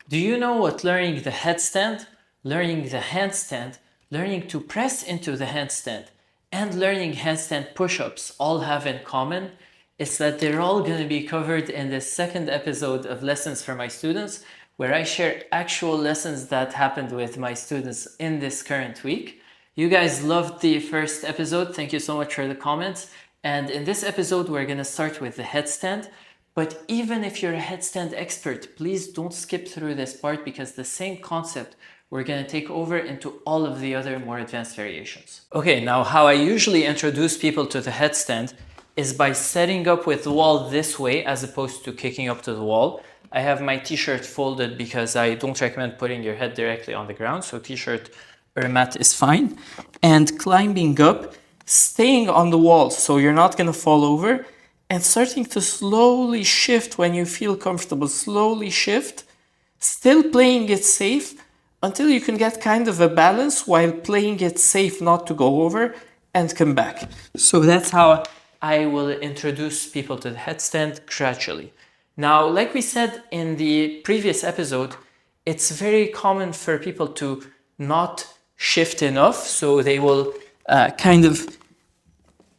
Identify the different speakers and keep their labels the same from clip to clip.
Speaker 1: Do you know what learning the headstand, learning the handstand, learning to press into the handstand, and learning handstand push-ups all have in common? It's that they're all going to be covered in the second episode of Lessons for My Students, where I share actual lessons that happened with my students in this current week. You guys loved the first episode. Thank you so much for the comments. And in this episode, we're going to start with the headstand. But even if you're a headstand expert, please don't skip through this part because the same concept we're going to take over into all of the other more advanced variations. Okay, now how I usually introduce people to the headstand is by setting up with the wall this way as opposed to kicking up to the wall. I have my t-shirt folded because I don't recommend putting your head directly on the ground, so t-shirt or a mat is fine. And climbing up, staying on the wall so you're not going to fall over, and starting to slowly shift when you feel comfortable. Slowly shift, still playing it safe until you can get kind of a balance while playing it safe not to go over and come back. So that's how I will introduce people to the headstand gradually. Now, like we said in the previous episode, it's very common for people to not shift enough, so they will kind of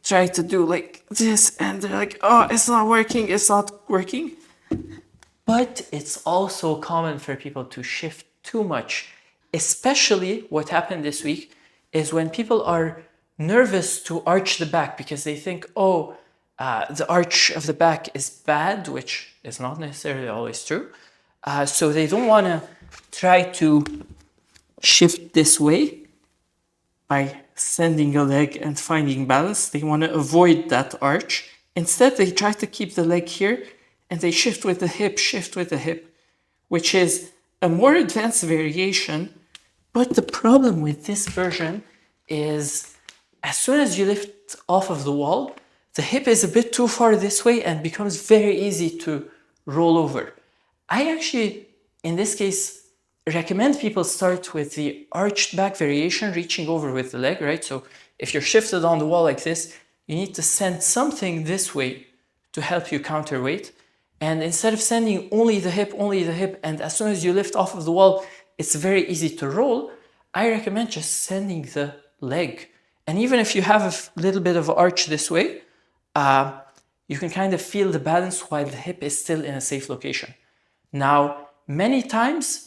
Speaker 1: try to do like this and they're like, oh, it's not working. But it's also common for people to shift too much. Especially what happened this week is when people are nervous to arch the back because they think, oh, the arch of the back is bad, which is not necessarily always true. So they don't want to try to shift this way by sending a leg and finding balance. They want to avoid that arch. Instead, they try to keep the leg here and they shift with the hip, which is a more advanced variation. But the problem with this version is as soon as you lift off of the wall, the hip is a bit too far this way and becomes very easy to roll over. I actually, in this case, recommend people start with the arched back variation, reaching over with the leg, right? So if you're shifted on the wall like this, you need to send something this way to help you counterweight. And instead of sending only the hip, and as soon as you lift off of the wall, it's very easy to roll, I recommend just sending the leg. And even if you have a little bit of arch this way, you can kind of feel the balance while the hip is still in a safe location. Now, many times,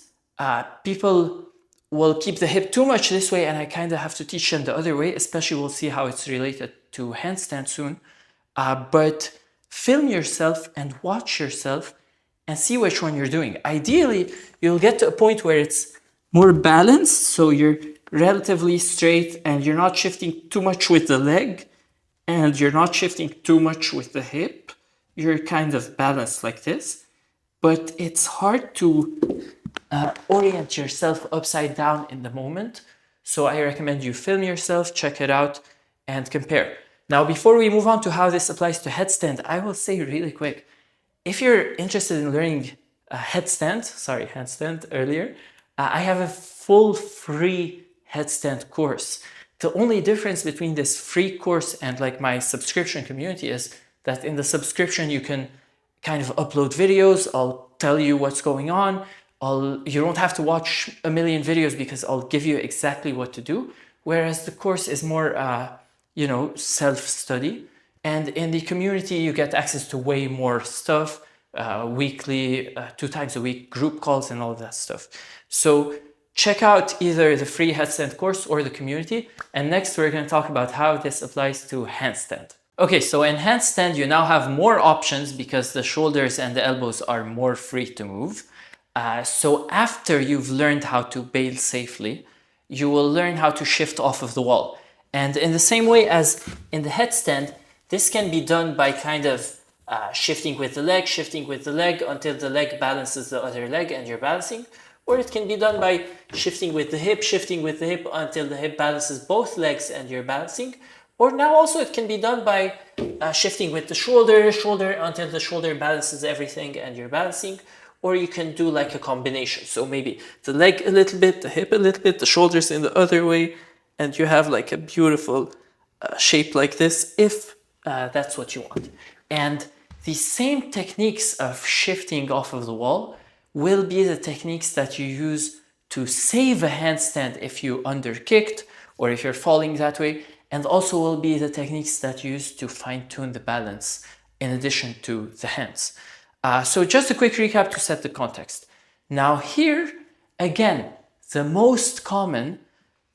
Speaker 1: people will keep the hip too much this way and I kind of have to teach them the other way, especially we'll see how it's related to handstand soon. But film yourself and watch yourself and see which one you're doing. Ideally, you'll get to a point where it's more balanced, so you're relatively straight and you're not shifting too much with the leg and you're not shifting too much with the hip. You're kind of balanced like this. But it's hard to orient yourself upside down in the moment. So I recommend you film yourself, check it out, and compare. Now, before we move on to how this applies to headstand, I will say really quick, if you're interested in learning handstand earlier, I have a full free headstand course. The only difference between this free course and like my subscription community is that in the subscription, you can kind of upload videos. I'll tell you what's going on. You don't have to watch a million videos because I'll give you exactly what to do. Whereas the course is more, self-study. And in the community, you get access to way more stuff, weekly, 2 times a week, group calls and all that stuff. So check out either the free headstand course or the community. And next, we're going to talk about how this applies to handstand. Okay, so in handstand, you now have more options because the shoulders and the elbows are more free to move. So after you've learned how to bail safely, you will learn how to shift off of the wall. And in the same way as in the headstand, this can be done by kind of shifting with the leg until the leg balances the other leg and you're balancing. Or it can be done by shifting with the hip until the hip balances both legs and you're balancing. Or now also it can be done by shifting with the shoulder until the shoulder balances everything and you're balancing. Or you can do like a combination. So maybe the leg a little bit, the hip a little bit, the shoulders in the other way, and you have like a beautiful shape like this if that's what you want. And the same techniques of shifting off of the wall will be the techniques that you use to save a handstand if you underkicked or if you're falling that way, and also will be the techniques that you use to fine-tune the balance in addition to the hands. So just a quick recap to set the context. Now here, again, the most common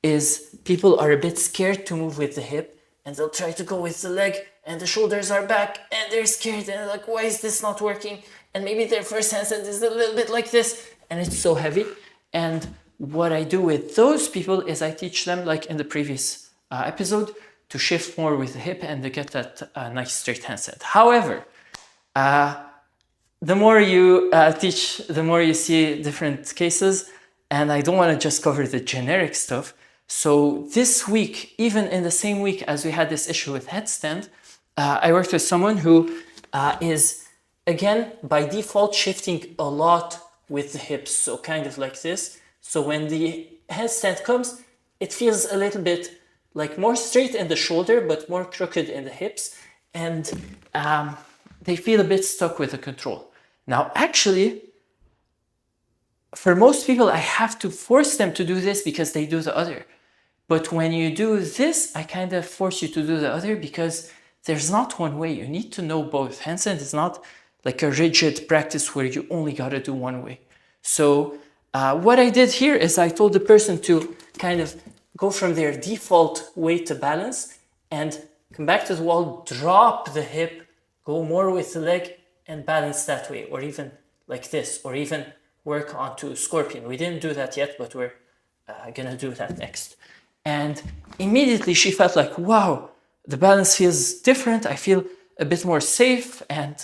Speaker 1: is people are a bit scared to move with the hip and they'll try to go with the leg and the shoulders are back and they're scared and they're like, why is this not working? And maybe their first handstand is a little bit like this and it's so heavy. And what I do with those people is I teach them, like in the previous episode, to shift more with the hip and to get that nice straight handstand. However, the more you teach, the more you see different cases, and I don't want to just cover the generic stuff. So this week, even in the same week as we had this issue with headstand, I worked with someone who is, again, by default, shifting a lot with the hips, so kind of like this. So when the headstand comes, it feels a little bit like more straight in the shoulder, but more crooked in the hips, and they feel a bit stuck with the control. Now, actually, for most people, I have to force them to do this because they do the other. But when you do this, I kind of force you to do the other because there's not one way. You need to know both. Handstand is not like a rigid practice where you only got to do one way. So what I did here is I told the person to kind of go from their default way to balance and come back to the wall, drop the hip, go more with the leg and balance that way, or even like this, or even work onto scorpion. We didn't do that yet, but we're gonna do that next. And immediately she felt like, wow, the balance feels different. I feel a bit more safe and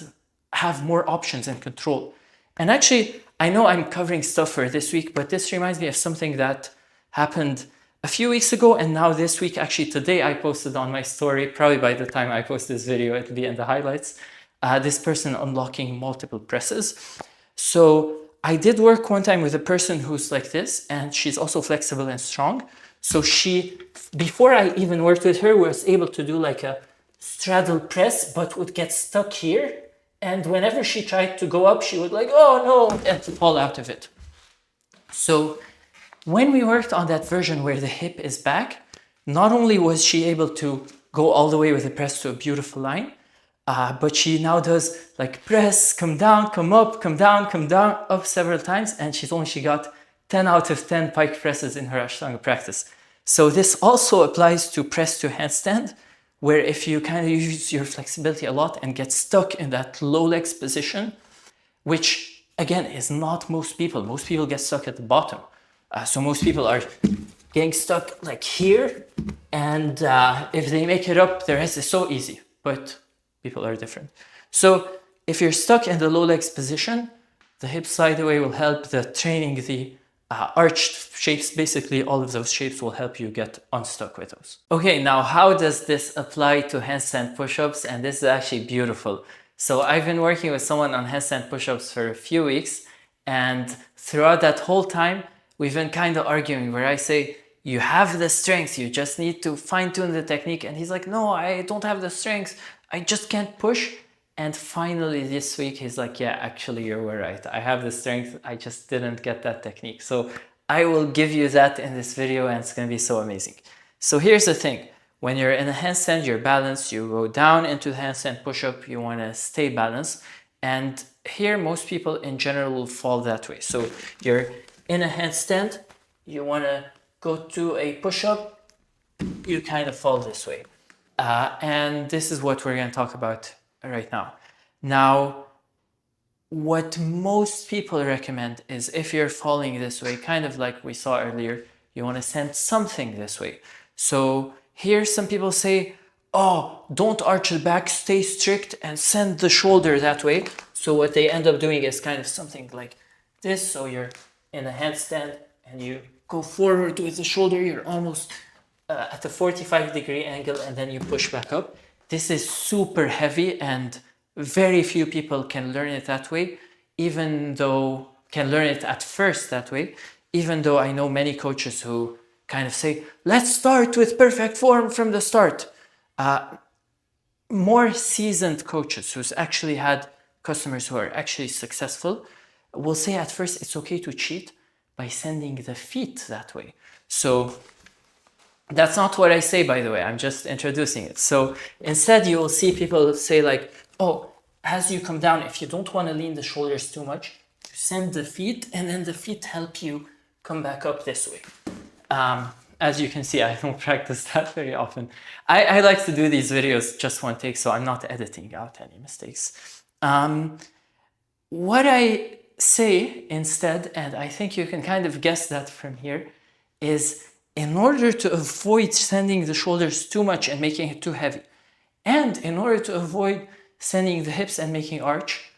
Speaker 1: have more options and control. And actually, I know I'm covering stuff for this week, but this reminds me of something that happened a few weeks ago, and now this week, actually today, I posted on my story, probably by the time I post this video, it'll be in the highlights, this person unlocking multiple presses. So I did work one time with a person who's like this, and she's also flexible and strong. So she, before I even worked with her, was able to do like a straddle press, but would get stuck here. And whenever she tried to go up, she would like, oh no, and fall out of it. So when we worked on that version where the hip is back, not only was she able to go all the way with the press to a beautiful line, but she now does like press, come down, come up, come down, up several times, and she got 10 out of 10 pike presses in her Ashtanga practice. So this also applies to press to handstand, where if you kind of use your flexibility a lot and get stuck in that low legs position, which again is not most people. Most people get stuck at the bottom. So most people are getting stuck like here, and if they make it up, the rest is so easy, but people are different. So if you're stuck in the low legs position, the hip slide away will help. The training, the arched shapes, basically all of those shapes will help you get unstuck with those. Okay, now how does this apply to handstand push-ups? And this is actually beautiful. So I've been working with someone on handstand push-ups for a few weeks, and throughout that whole time, we've been kind of arguing where I say, you have the strength, you just need to fine-tune the technique. And he's like, no, I don't have the strength, I just can't push. And finally this week, he's like, yeah, actually you were right. I have the strength, I just didn't get that technique. So I will give you that in this video, and it's gonna be so amazing. So here's the thing. When you're in a handstand, you're balanced, you go down into the handstand push-up, you wanna stay balanced. And here, most people in general will fall that way. So you're in a handstand, you wanna go to a push-up, you kind of fall this way. And this is what we're gonna talk about right now. Now, what most people recommend is if you're falling this way, kind of like we saw earlier, you wanna send something this way. So here some people say, oh, don't arch the back, stay strict and send the shoulder that way. So what they end up doing is kind of something like this. So you're in a handstand and you go forward with the shoulder, you're almost at a 45-degree angle, and then you push back up. This is super heavy and very few people can learn it that way, even though can learn it at first that way, even though I know many coaches who kind of say, let's start with perfect form from the start. More seasoned coaches who's actually had customers who are actually successful we'll say at first it's okay to cheat by sending the feet that way. So that's not what I say, by the way, I'm just introducing it. So instead you will see people say like, oh, as you come down, if you don't want to lean the shoulders too much, you send the feet and then the feet help you come back up this way. As you can see, I don't practice that very often. I like to do these videos just one take, so I'm not editing out any mistakes. What I say instead, and I think you can kind of guess that from here, is in order to avoid sending the shoulders too much and making it too heavy, and in order to avoid sending the hips and making arch,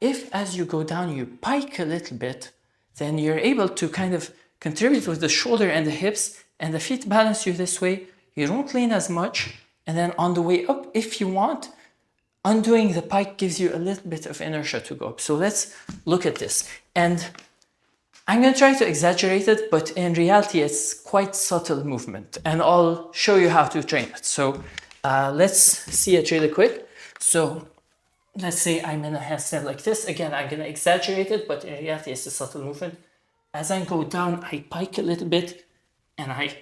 Speaker 1: if as you go down you pike a little bit, then you're able to kind of contribute with the shoulder and the hips, and the feet balance you this way. You don't lean as much, and then on the way up, if you want, undoing the pike gives you a little bit of inertia to go up. So let's look at this. And I'm going to try to exaggerate it, but in reality, it's quite subtle movement, and I'll show you how to train it. So let's see it really quick. So let's say I'm in a handstand like this. Again, I'm going to exaggerate it, but in reality, it's a subtle movement. As I go down, I pike a little bit, and I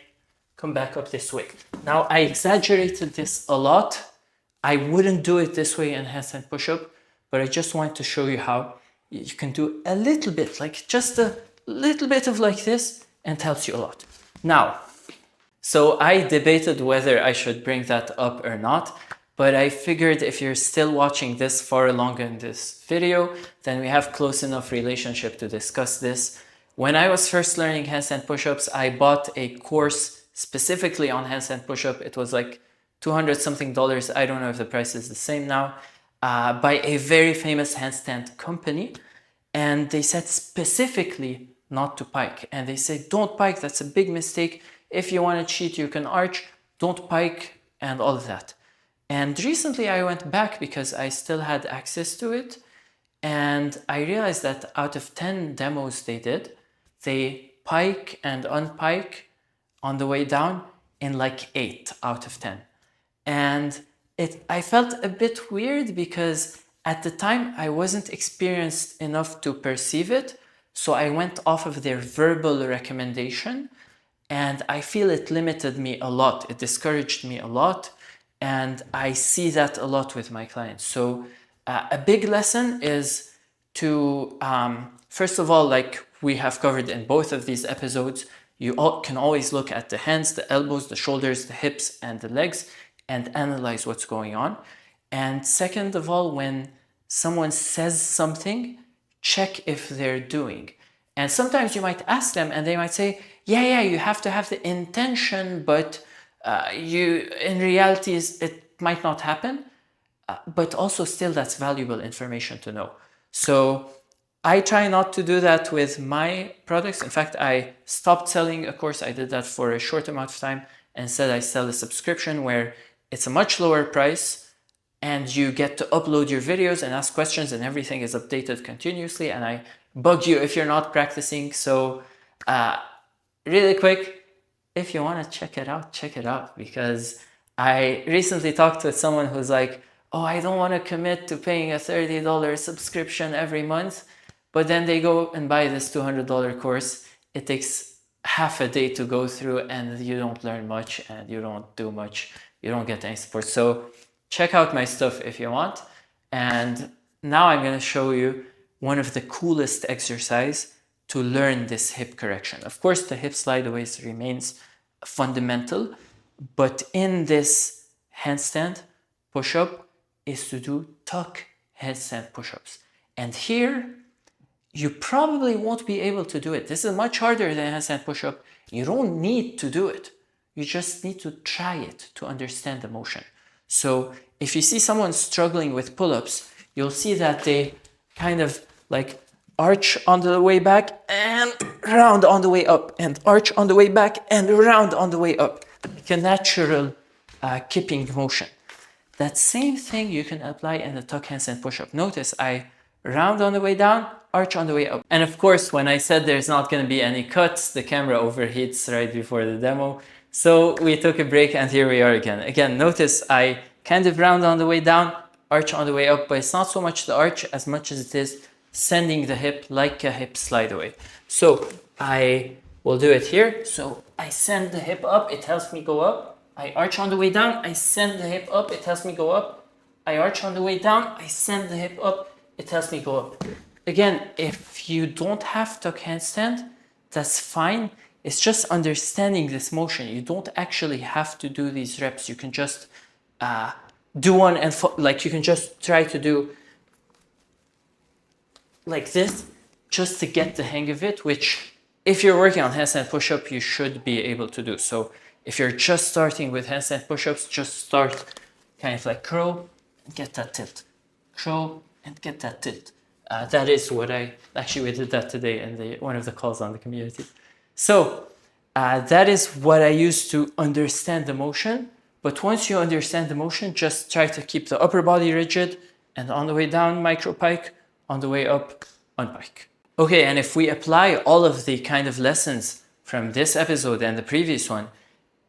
Speaker 1: come back up this way. Now, I exaggerated this a lot. I wouldn't do it this way in handstand push-up, but I just want to show you how you can do a little bit, like just a little bit of like this, and it helps you a lot. Now, so I debated whether I should bring that up or not, but I figured if you're still watching this far along in this video, then we have close enough relationship to discuss this. When I was first learning handstand push-ups, I bought a course specifically on handstand push-up. It was like $200 something. I don't know if the price is the same now, by a very famous handstand company. And they said specifically not to pike. And they said, don't pike, that's a big mistake. If you want to cheat, you can arch, don't pike, and all of that. And recently I went back because I still had access to it. And I realized that out of 10 demos they did, they pike and unpike on the way down in like 8 out of 10. And I felt a bit weird because at the time I wasn't experienced enough to perceive it. So I went off of their verbal recommendation, and I feel it limited me a lot. It discouraged me a lot. And I see that a lot with my clients. So a big lesson is to, first of all, like we have covered in both of these episodes, you can always look at the hands, the elbows, the shoulders, the hips, and the legs, and analyze what's going on. And second of all, when someone says something, check if they're doing. And sometimes you might ask them and they might say, yeah, you have to have the intention, but in reality, it might not happen, but also still that's valuable information to know. So I try not to do that with my products. In fact, I stopped selling a course. I did that for a short amount of time. Instead, I sell a subscription where it's a much lower price and you get to upload your videos and ask questions, and everything is updated continuously. And I bug you if you're not practicing. So really quick, if you want to check it out, because I recently talked with someone who's like, oh, I don't want to commit to paying a $30 subscription every month, but then they go and buy this $200 course. It takes half a day to go through, and you don't learn much, and you don't do much, you don't get any support. So check out my stuff if you want. And now I'm going to show you one of the coolest exercise to learn this hip correction. Of course, the hip slideaways remains fundamental, but in this handstand push-up is to do tuck headstand push-ups. And here, you probably won't be able to do it. This is much harder than handstand push-up. You don't need to do it. You just need to try it to understand the motion. So if you see someone struggling with pull-ups, you'll see that they kind of like arch on the way back and round on the way up, and arch on the way back and round on the way up, like a natural kipping motion. That same thing you can apply in the tuck handstand push-up. Notice I round on the way down, arch on the way up. And of course, when I said there's not going to be any cuts, the camera overheats right before the demo. So we took a break and here we are again. Again, notice I kind of round on the way down, arch on the way up, but it's not so much the arch as much as it is sending the hip like a hip slide away. So I will do it here. So I send the hip up, it helps me go up. I arch on the way down, I send the hip up, it helps me go up. I arch on the way down, I send the hip up, it helps me go up. Again, if you don't have tuck handstand, that's fine. It's just understanding this motion. You don't actually have to do these reps. You can just do one and like you can just try to do like this just to get the hang of it, which if you're working on handstand push-up, you should be able to do. So if you're just starting with handstand push-ups, just start kind of like curl and get that tilt. Curl and get that tilt. That is what we did that today in one of the calls on the community. So that is what I use to understand the motion. But once you understand the motion, just try to keep the upper body rigid, and on the way down, micro pike, on the way up, unpike. Okay, and if we apply all of the kind of lessons from this episode and the previous one,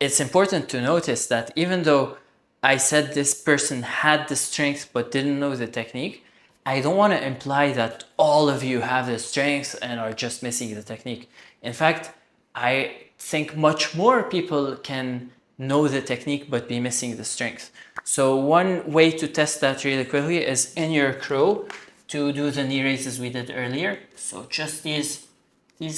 Speaker 1: it's important to notice that even though I said this person had the strength but didn't know the technique, I don't want to imply that all of you have the strength and are just missing the technique. In fact, I think much more people can know the technique but be missing the strength. So one way to test that really quickly is in your crow to do the knee raises we did earlier. So just these,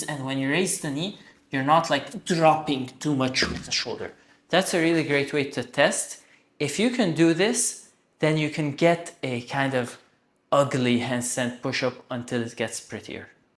Speaker 1: and when you raise the knee, you're not like dropping too much with the shoulder. That's a really great way to test. If you can do this, then you can get a kind of ugly handstand push-up until it gets prettier.